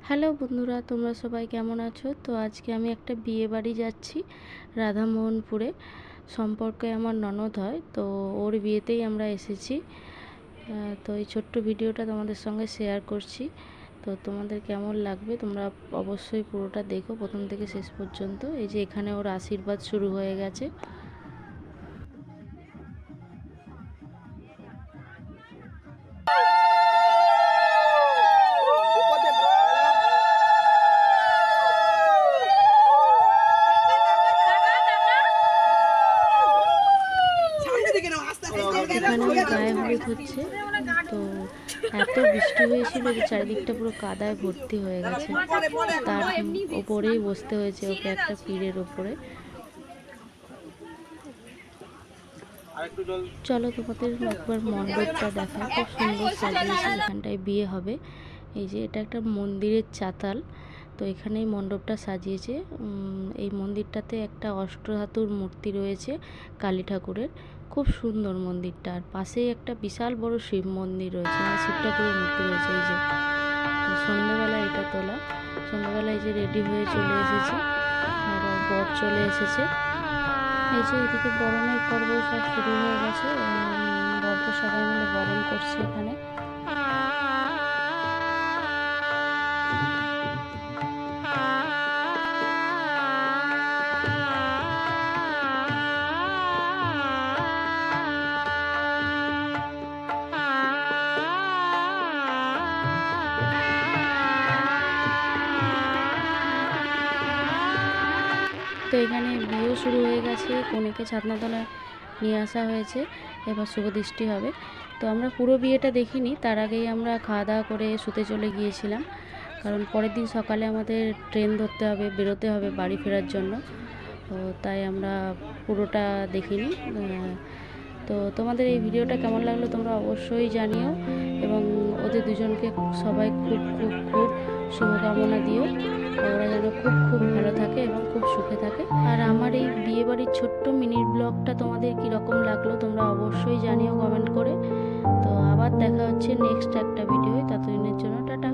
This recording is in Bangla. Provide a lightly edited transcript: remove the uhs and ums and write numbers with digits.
হ্যালো বন্ধুরা, তোমরা সবাই কেমন আছো? তো আজকে আমি একটা বিয়ে বাড়ি যাচ্ছি রাধামোহনপুরে। সম্পর্কে আমার ননদ হয়, তো ওর বিয়েতেই আমরা এসেছি। তো এই ছোট্ট ভিডিওটা তোমাদের সঙ্গে শেয়ার করছি। তো তোমাদের কেমন লাগবে তোমরা অবশ্যই পুরোটা দেখো প্রথম থেকে শেষ পর্যন্ত। এই যে এখানে ওর আশীর্বাদ শুরু হয়ে গেছে। এখানে গায়ে হলুদ হচ্ছে। তো এত বৃষ্টি হয়েছিল যে চারিদিকটা পুরো কাদায় ভর্তি হয়ে গেছে। তার ওপরেই বসতে হয়েছে ওকে, একটা পীরের ওপরে। চলো তোমাদের একবার মণ্ডপটা দেখায়, খুব সুন্দর সাজিয়েছে। এখানটায় বিয়ে হবে। এই যে এটা একটা মন্দিরের চাতাল, তো এখানেই মণ্ডপটা সাজিয়েছে। এই মন্দিরটাতে একটা অষ্টধাতুর মূর্তি রয়েছে কালী ঠাকুরের, খুব সুন্দর মন্দিরটা। আর পাশেই একটা বিশাল বড় শিব মন্দির রয়েছে, মানে শিব ঠাকুরের মূর্তি রয়েছে। এই যে সন্ধ্যেবেলা এটা তোলা, সন্ধ্যেবেলা এই যে রেডি হয়ে চলে এসেছে, আবার বর চলে এসেছে। এই যে এদিকে বরণের পর্ব সব শুরু হয়ে গেছে, বরকে সবাই মিলে বরণ করছে এখানে। তো এখানে বিয়েও শুরু হয়ে গেছে, কনেকে ছাদনাতলায় নিয়ে আসা হয়েছে, এবার শুভদৃষ্টি হবে। তো আমরা পুরো বিয়েটা দেখিনি, তার আগেই আমরা খাওয়া দাওয়া করে শুতে চলে গিয়েছিলাম, কারণ পরের দিন সকালে আমাদের ট্রেন ধরতে হবে, বেরোতে হবে বাড়ি ফেরার জন্য। তো তাই আমরা পুরোটা দেখিনি। তো তোমাদের এই ভিডিওটা কেমন লাগলো তোমরা অবশ্যই জানিও, এবং ওদের দুজনকে সবাই খুব খুব খুব শুভকামনা দিও, ওরা যেন খুব খুব ভালো থাকে এবং খুব সুখে থাকে। আর আমার এই বিয়েবাড়ির ছোট্ট মিনি ব্লগটা তোমাদের কীরকম লাগলো তোমরা অবশ্যই জানিও কমেন্ট করে। তো আবার দেখা হচ্ছে নেক্সট একটা ভিডিও, ততদিনের জন্য টাটা।